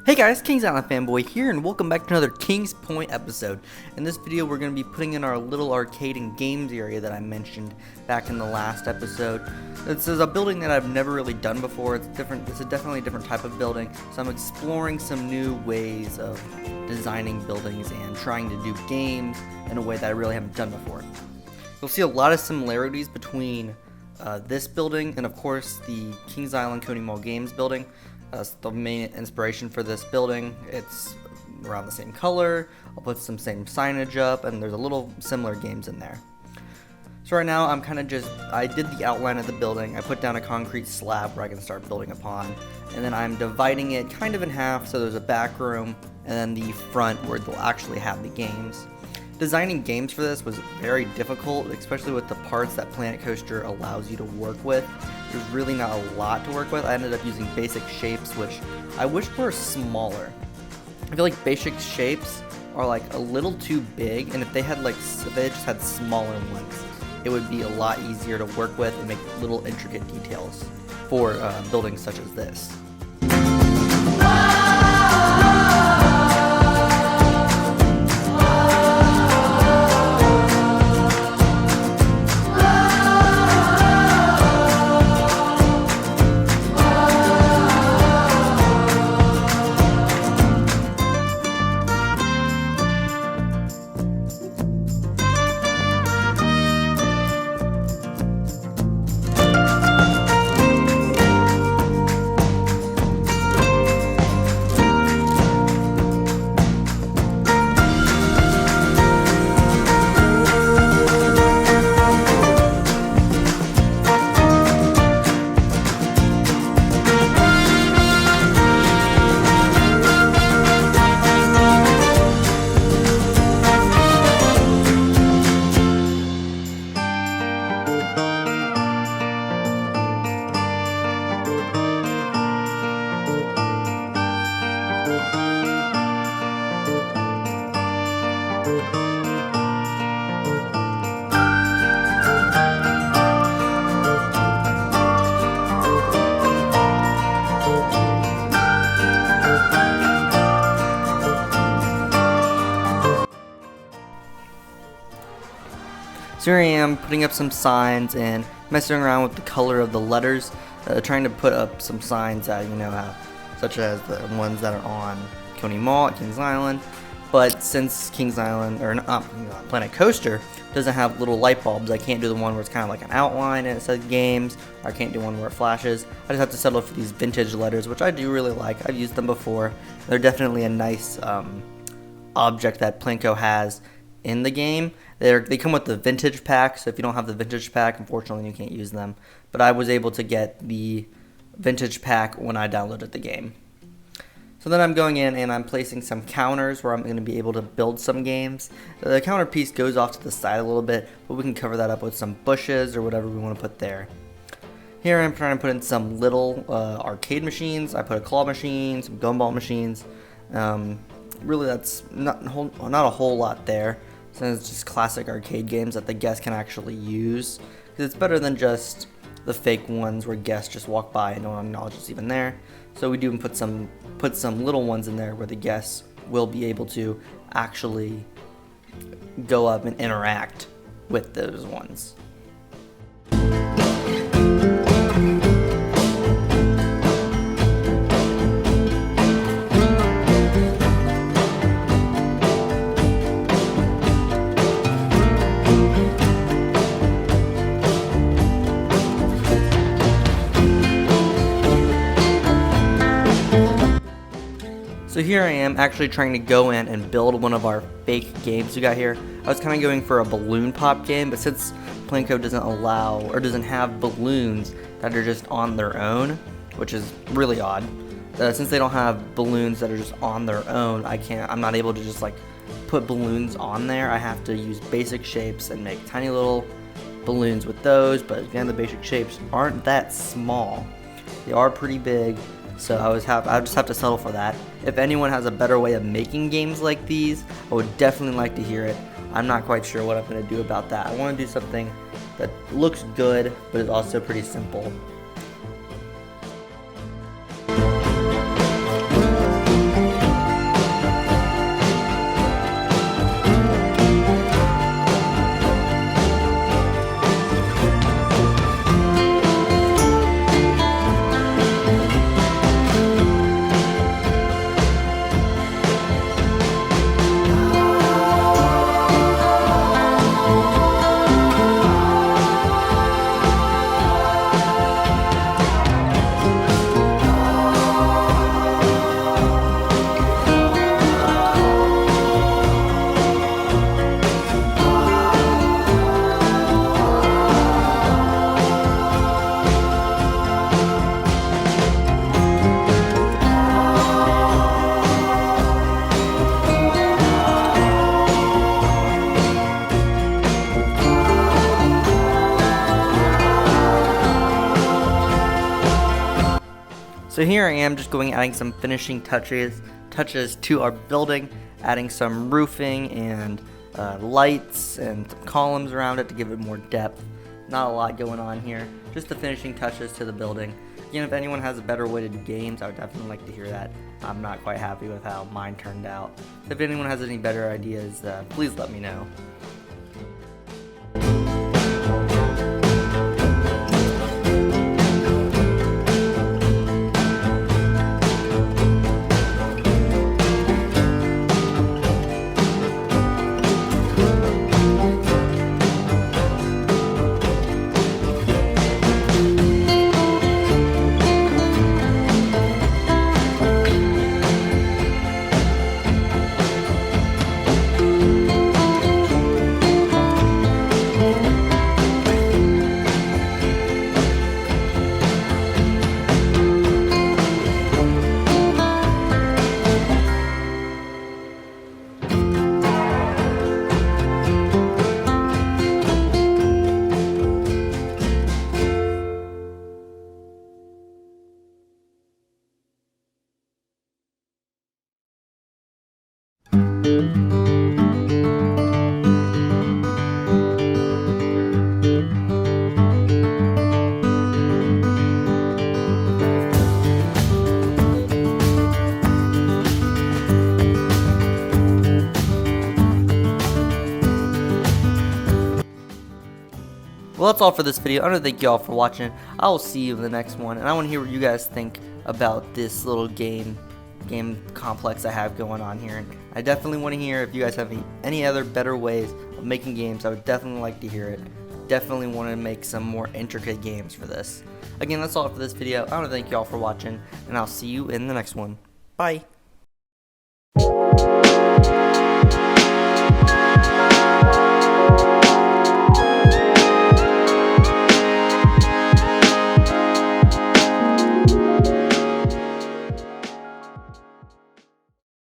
Hey guys, Kings Island Fanboy here, and welcome back to another Kings Point episode. In this video, we're going to be putting in our little arcade and games area that I mentioned back in the last episode. This is a building that I've never really done before. It's different. It's a definitely different type of building, so I'm exploring some new ways of designing buildings and trying to do games in a way that I really haven't done before. You'll see a lot of similarities between this building and, of course, the Kings Island Coney Mall Games building. That's the main inspiration for this building. It's around the same color. I'll put some same signage up, and there's a little similar games in there. So right now I'm kind of I did the outline of the building. I put down a concrete slab where I can start building upon, and then I'm dividing it kind of in half, so there's a back room and then the front where they'll actually have the games. Designing games for this was very difficult, especially with the parts that Planet Coaster allows you to work with. There's really not a lot to work with. I ended up using basic shapes, which I wish were smaller. I feel like basic shapes are like a little too big, and if they just had smaller ones, it would be a lot easier to work with and make little intricate details for buildings such as this. So here I am putting up some signs and messing around with the color of the letters, trying to put up some signs that such as the ones that are on Coney Mall at Kings Island. But since Kings Island, or Planet Coaster, doesn't have little light bulbs, I can't do the one where it's kind of like an outline and it says games, or I can't do one where it flashes. I just have to settle for these vintage letters, which I do really like. I've used them before. They're definitely a nice object that Planco has in the game. They come with the vintage pack, so if you don't have the vintage pack, unfortunately you can't use them. But I was able to get the vintage pack when I downloaded the game. So then I'm going in and I'm placing some counters where I'm going to be able to build some games. The counter piece goes off to the side a little bit, but we can cover that up with some bushes or whatever we want to put there. Here I'm trying to put in some little arcade machines. I put a claw machine, some gumball machines. Really that's not a whole lot there. So it's just classic arcade games that the guests can actually use, because it's better than just the fake ones where guests just walk by and no one acknowledges it's even there. So we do put some little ones in there where the guests will be able to actually go up and interact with those ones. So here I am actually trying to go in and build one of our fake games we got here. I was kind of going for a balloon pop game, but since Planco doesn't allow or doesn't have balloons that are just on their own, which is really odd, since they don't have balloons that are just on their own, I'm not able to just like put balloons on there. I have to use basic shapes and make tiny little balloons with those, but again, the basic shapes aren't that small. They are pretty big. So I just have to settle for that. If anyone has a better way of making games like these, I would definitely like to hear it. I'm not quite sure what I'm going to do about that. I want to do something that looks good, but is also pretty simple. So here I am just adding some finishing touches to our building, adding some roofing and lights and some columns around it to give it more depth. Not a lot going on here, just the finishing touches to the building. Again, if anyone has a better way to do games, I would definitely like to hear that. I'm not quite happy with how mine turned out. If anyone has any better ideas, please let me know. Well, that's all for this video. I want to thank you all for watching. I will see you in the next one, and I want to hear what you guys think about this little game complex I have going on here. And I definitely want to hear if you guys have any other better ways of making games. I would definitely like to hear it. Definitely want to make some more intricate games for this. Again, that's all for this video. I want to thank you all for watching, and I'll see you in the next one. Bye.